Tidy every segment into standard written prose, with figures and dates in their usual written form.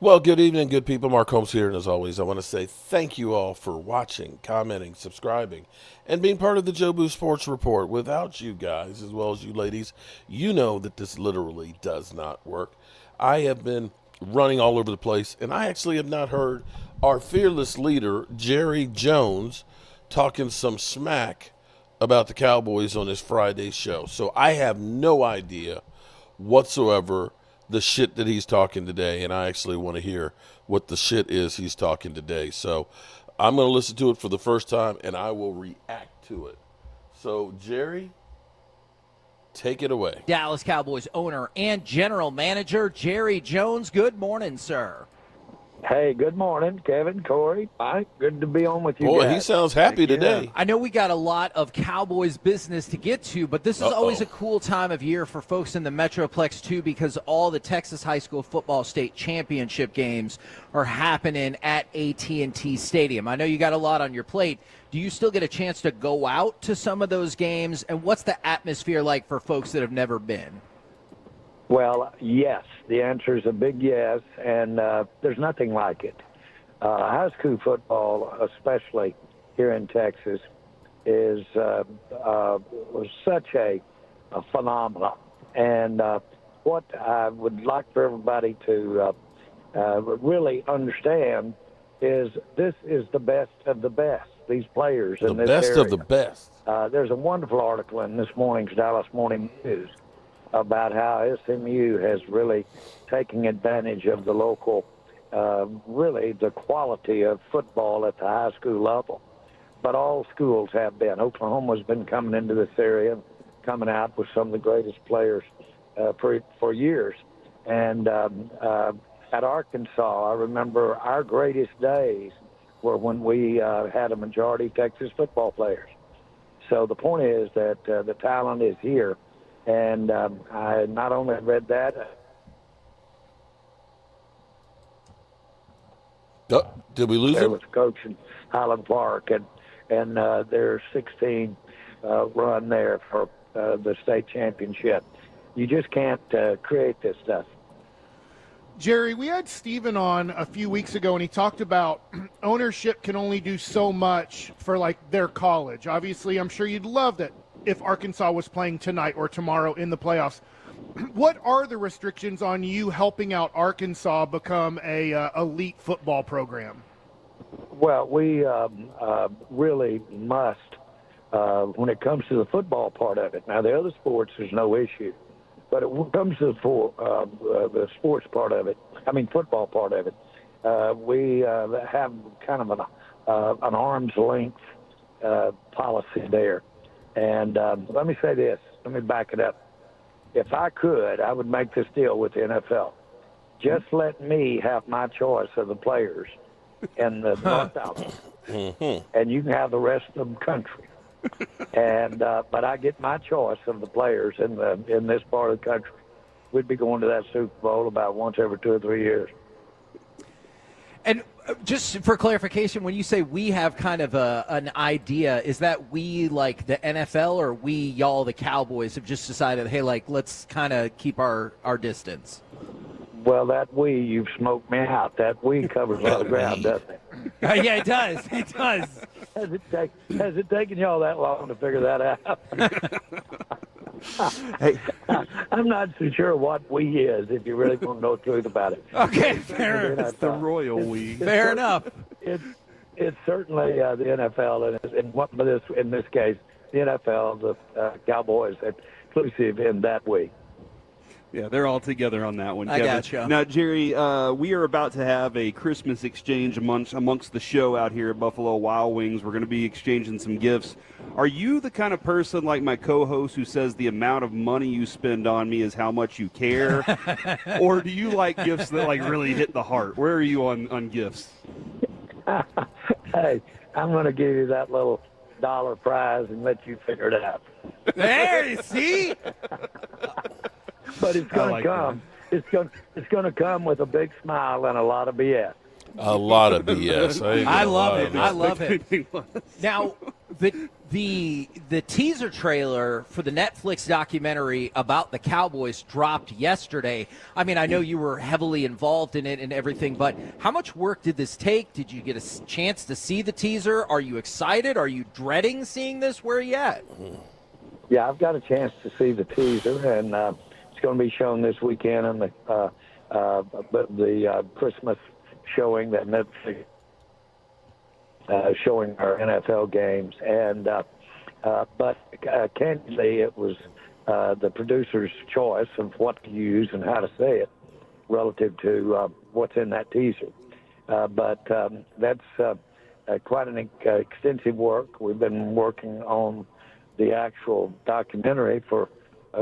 Well, good evening, good people. Mark Holmes here, and as always, I want to say thank you all for watching, commenting, subscribing, and being part of the Jobu Sports Report. Without you guys, as well as you ladies, you know that this literally does not work. I have been running all over the place, and I actually have not heard our fearless leader, Jerry Jones, talking some smack about the Cowboys on his Friday show. So I have no idea whatsoever the shit that he's talking today, and I actually want to hear what the shit is he's talking today. So I'm going to listen to it for the first time, and I will react to it. So, Jerry, take it away. Dallas Cowboys owner and general manager Jerry Jones. Good morning, sir. Hey, good morning, Kevin, Corey, Mike. Good to be on with you Boy, guys. he sounds happy today. I know we got a lot of Cowboys business to get to, but this is always a cool time of year for folks in the Metroplex, too, because all the Texas High School Football State Championship games are happening at AT&T Stadium. I know you got a lot on your plate. Do you still get a chance to go out to some of those games? And what's the atmosphere like for folks that have never been? Well, yes. The answer is a big yes, and there's nothing like it. High school football, especially here in Texas, was such a phenomenon. And what I would like for everybody to really understand is this is the best of the best. These players in this best area. of the best. There's a wonderful article in this morning's Dallas Morning News about how SMU has really taken advantage of the local, really the quality of football at the high school level. But all schools have been. Oklahoma's been coming into this area, coming out with some of the greatest players for years. And at Arkansas, I remember our greatest days were when we had a majority Texas football players. So the point is that the talent is here. And I not only read that. Did we lose there him? was coach in Highland Park, and their 16 run there for the state championship. You just can't create this stuff. Jerry, we had Steven on a few weeks ago, and he talked about ownership can only do so much for, like, their college. Obviously, I'm sure you'd love that if Arkansas was playing tonight or tomorrow in the playoffs. What are the restrictions on you helping out Arkansas become a elite football program? Well, we really must when it comes to the football part of it. Now, the other sports, there's no issue. But when it comes to the sports part of it, football part of it, we have kind of an arm's length policy there. And let me say this. Let me back it up. If I could, I would make this deal with the NFL. Just let me have my choice of the players in the North South, and you can have the rest of the country. And but I get my choice of the players in this part of the country. We'd be going to that Super Bowl about once every 2 or 3 years. And just for clarification, when you say we have kind of an idea, is that we, like the NFL, or we, y'all, the Cowboys, have just decided, hey, like, let's kind of keep our distance? Well, you've smoked me out. That we covers a lot of ground, doesn't it? Yeah, it does. It does. Has it taken y'all that long to figure that out? Hey, I'm not so sure what we is, if you really want to know the truth about it. Okay, fair enough. It's the royal we. Fair enough. It's certainly the NFL, and in this case, the NFL, the Cowboys, inclusive in that way. Yeah, they're all together on that one, I Kevin. gotcha. Now, Jerry, we are about to have a Christmas exchange amongst the show out here at Buffalo Wild Wings. We're going to be exchanging some gifts. Are you the kind of person like my co-host who says the amount of money you spend on me is how much you care? Or do you like gifts that like really hit the heart? Where are you on gifts? Hey, I'm going to give you that little dollar prize and let you figure it out. There, you see? But it's going to come. It's going to come with a big smile and a lot of BS. a lot of BS. I love it. I love it. Now, The teaser trailer for the Netflix documentary about the Cowboys dropped yesterday. I mean, I know you were heavily involved in it and everything, but how much work did this take? Did you get a chance to see the teaser? Are you excited? Are you dreading seeing this? Where are you at? Yeah, I've got a chance to see the teaser, and it's going to be shown this weekend on the Christmas showing that Netflix showing our NFL games. And but candidly, it was the producer's choice of what to use and how to say it relative to what's in that teaser. But that's quite an extensive work. We've been working on the actual documentary for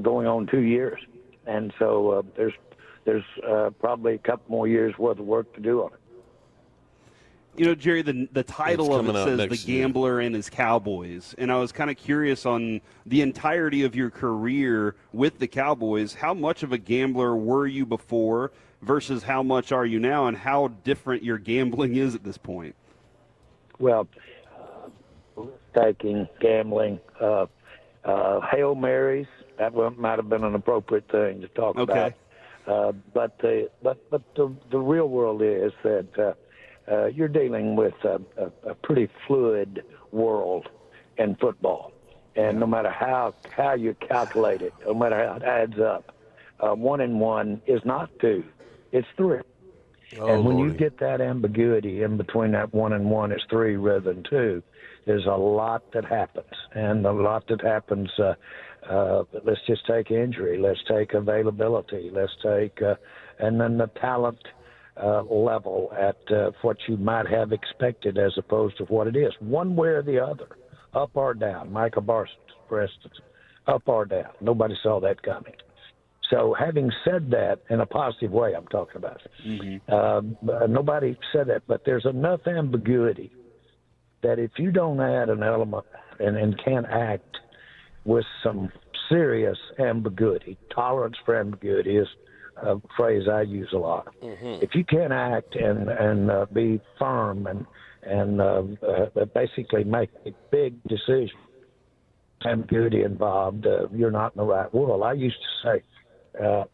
going on 2 years. And so there's probably a couple more years worth of work to do on it. You know, Jerry, the title of it says The Gambler year. and His Cowboys. And I was kind of curious on the entirety of your career with the Cowboys. How much of a gambler were you before versus how much are you now, and how different your gambling is at this point? Well, taking, gambling, Hail Marys, that might have been an appropriate thing to talk about. But the real world is that you're dealing with a pretty fluid world in football. And no matter how you calculate it, no matter how it adds up, 1 and 1 is not 2, it's 3. And when you get that ambiguity in between that 1 and 1 is 3 rather than 2, there's a lot that happens. And a lot that happens, let's just take injury, let's take availability, let's take, and then the talent level at what you might have expected as opposed to what it is, one way or the other, up or down. Micah Parsons, for instance, up or down. Nobody saw that coming. So having said that, in a positive way I'm talking about, nobody said that, but there's enough ambiguity that if you don't add an element and can't act with some serious ambiguity, tolerance for ambiguity is a phrase I use a lot. If you can't act and be firm and basically make a big decision, ambiguity involved, you're not in the right world. I used to say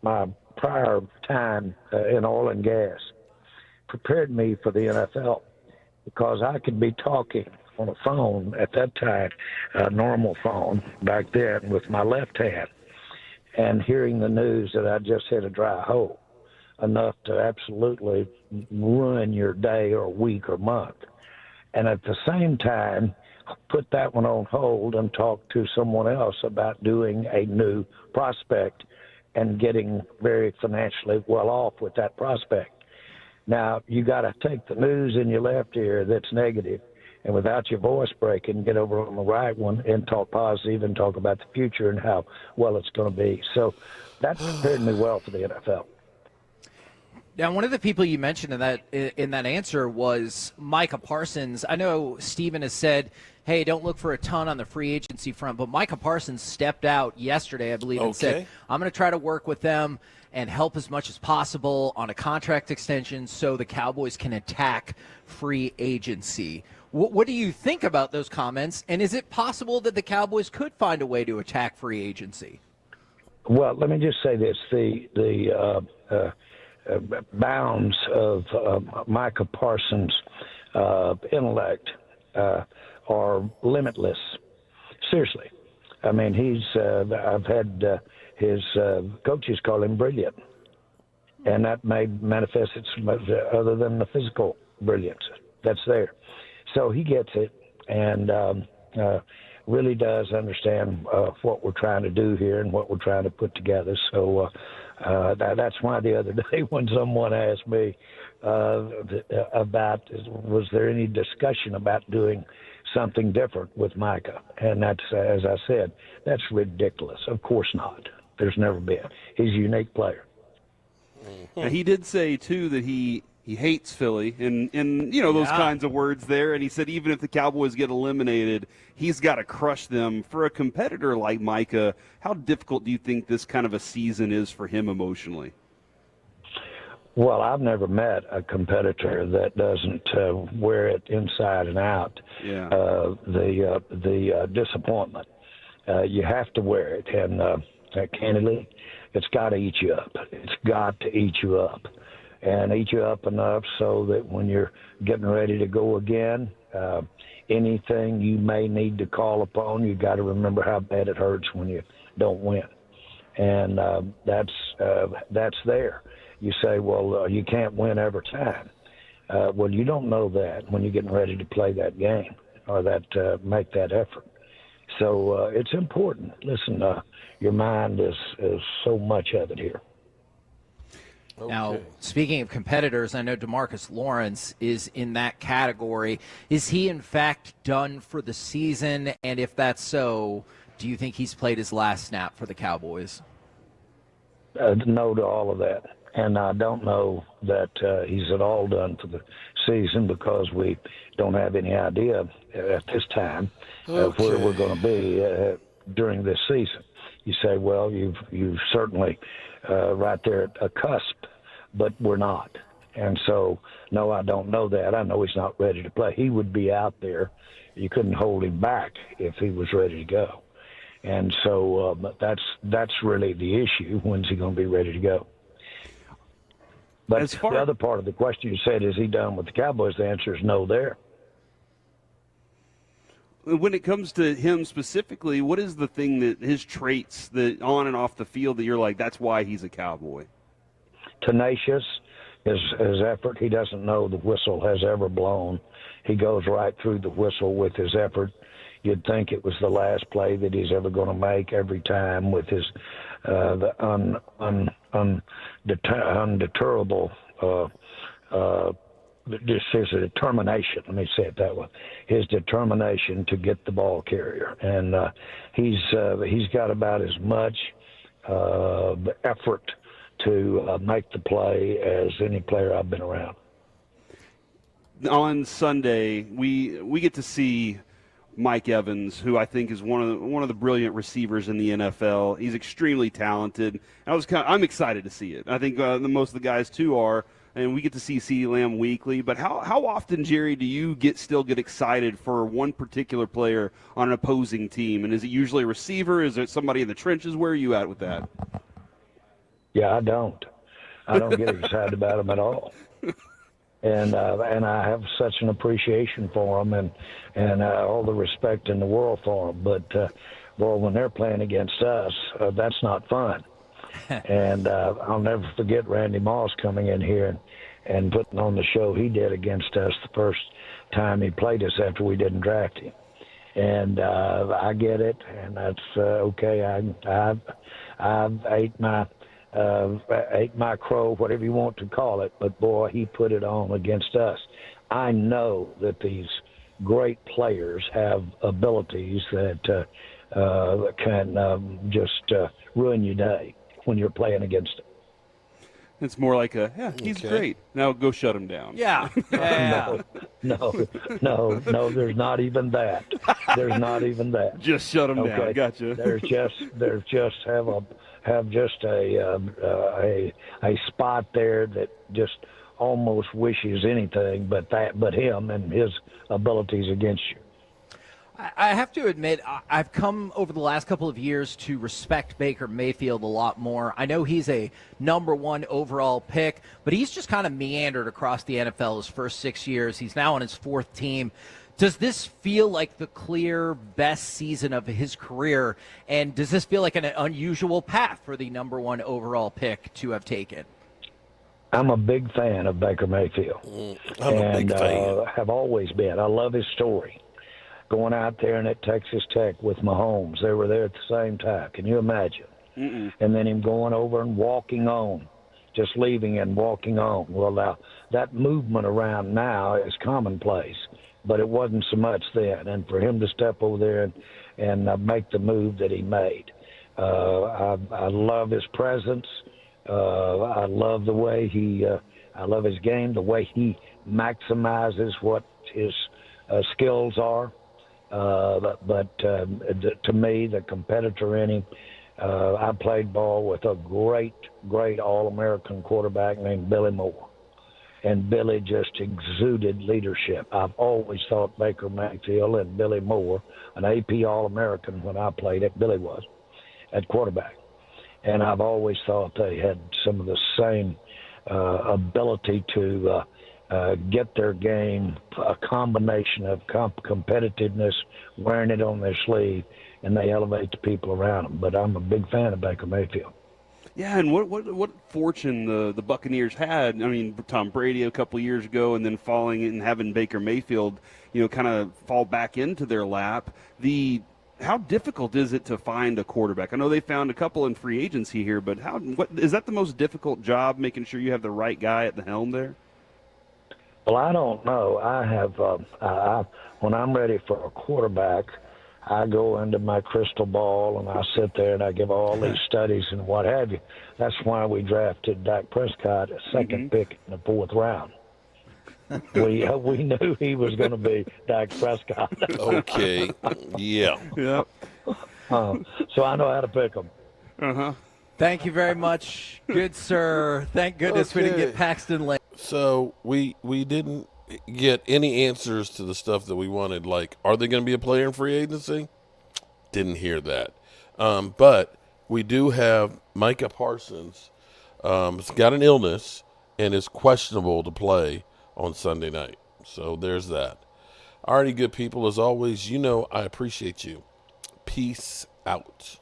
my prior time in oil and gas prepared me for the NFL because I could be talking on a phone at that time, a normal phone back then, with my left hand, and hearing the news that I just hit a dry hole, enough to absolutely ruin your day or week or month. And at the same time, put that one on hold and talk to someone else about doing a new prospect and getting very financially well off with that prospect. Now, you got to take the news in your left ear that's negative, and without your voice breaking, get over on the right one and talk positive and talk about the future and how well it's going to be. So that prepared me well for the NFL. Now, one of the people you mentioned in that answer was Micah Parsons. I know Steven has said, hey, don't look for a ton on the free agency front, but Micah Parsons stepped out yesterday, I believe, and said, I'm going to try to work with them and help as much as possible on a contract extension so the Cowboys can attack free agency. What do you think about those comments, and is it possible that the Cowboys could find a way to attack free agency? Well, let me just say this. The bounds of Micah Parsons' intellect are limitless. Seriously. I mean, I've had his coaches call him brilliant, and that may manifest itself other than the physical brilliance that's there. So he gets it and really does understand what we're trying to do here and what we're trying to put together. So that's why the other day when someone asked me about was there any discussion about doing something different with Micah, and that's, as I said, that's ridiculous. Of course not. There's never been. He's a unique player. Now, he did say, too, that he hates Philly and you know, those kinds of words there. And he said even if the Cowboys get eliminated, he's got to crush them. For a competitor like Micah, how difficult do you think this kind of a season is for him emotionally? Well, I've never met a competitor that doesn't wear it inside and out. Yeah. The disappointment. You have to wear it, and candidly, it's got to eat you up. It's got to eat you up, and eat you up enough so that when you're getting ready to go again, anything you may need to call upon, you got to remember how bad it hurts when you don't win, and that's there. You say, well, you can't win every time. Well, you don't know that when you're getting ready to play that game or that make that effort. So it's important. Listen, your mind is so much of it here. Okay. Now, speaking of competitors, I know DeMarcus Lawrence is in that category. Is he, in fact, done for the season? And if that's so, do you think he's played his last snap for the Cowboys? No to all of that. And I don't know that he's at all done for the season because we don't have any idea at this time of where we're going to be during this season. You say, well, you've certainly right there at a cusp, but we're not. And so, no, I don't know that. I know he's not ready to play. He would be out there. You couldn't hold him back if he was ready to go. And so that's really the issue. When's he going to be ready to go? But the other part of the question you said, is he done with the Cowboys? The answer is no there. When it comes to him specifically, what is the thing that his traits that on and off the field that you're like, that's why he's a Cowboy? Tenacious, his effort. He doesn't know the whistle has ever blown. He goes right through the whistle with his effort. You'd think it was the last play that he's ever going to make every time with his undeterrable this is a determination. Let me say it that way. His determination to get the ball carrier, and he's got about as much effort to make the play as any player I've been around. On Sunday, we get to see Mike Evans, who I think is one of the brilliant receivers in the NFL. He's extremely talented. I'm excited to see it. I think most of the guys too are, and we get to see CeeDee Lamb weekly. But how often, Jerry, do you still get excited for one particular player on an opposing team? And is it usually a receiver? Is it somebody in the trenches? Where are you at with that? Yeah, I don't get excited about them at all. And I have such an appreciation for them and all the respect in the world for them. But, boy, when they're playing against us, that's not fun. And I'll never forget Randy Moss coming in here and putting on the show he did against us the first time he played us after we didn't draft him. And I get it, and that's okay. I've ate my crow, whatever you want to call it, but boy, he put it on against us. I know that these great players have abilities that can just ruin your day when you're playing against them. It's more like he's great. Now go shut him down. Yeah. No, there's not even that. There's not even that. Just shut him down. Gotcha. There's just have just a spot there that just almost wishes anything but him and his abilities against you. I have to admit, I've come over the last couple of years to respect Baker Mayfield a lot more. I know he's a number one overall pick, but he's just kind of meandered across the NFL his first 6 years. He's now on his fourth team. Does this feel like the clear best season of his career? And does this feel like an unusual path for the number one overall pick to have taken? I'm a big fan of Baker Mayfield. I'm a big fan. Have always been. I love his story. Going out there and at Texas Tech with Holmes, they were there at the same time. Can you imagine? Mm-mm. And then him going over and walking on, just leaving and walking on. Well, now, that movement around now is commonplace, but it wasn't so much then. And for him to step over there and make the move that he made, I love his presence. I love the way I love his game, the way he maximizes what his skills are. But to me, the competitor in him I played ball with a great All-American quarterback named Billy Moore. And Billy just exuded leadership. I've always thought Baker Mayfield and Billy Moore, an AP All-American when I played it, Billy was, at quarterback. And I've always thought they had some of the same ability to get their game, a combination of competitiveness, wearing it on their sleeve, and they elevate the people around them. But I'm a big fan of Baker Mayfield. Yeah, and what fortune the Buccaneers had. I mean, Tom Brady a couple of years ago, and then falling and having Baker Mayfield, kind of fall back into their lap. How difficult is it to find a quarterback? I know they found a couple in free agency here, but what is that the most difficult job, making sure you have the right guy at the helm there? Well, I don't know. I have when I'm ready for a quarterback, I go into my crystal ball and I sit there and I give all these studies and what have you. That's why we drafted Dak Prescott, a second pick in the 4th round. We knew he was going to be Dak Prescott. Okay. Yeah. Yep. So I know how to pick him. Uh-huh. Thank you very much. Good, sir. Thank goodness we didn't Okay. get Paxton late. So we didn't get any answers to the stuff that we wanted. Like, are they going to be a player in free agency? Didn't hear that. But we do have Micah Parsons. Has got an illness and is questionable to play on Sunday night. So there's that. Alrighty, good people. As always, I appreciate you. Peace out.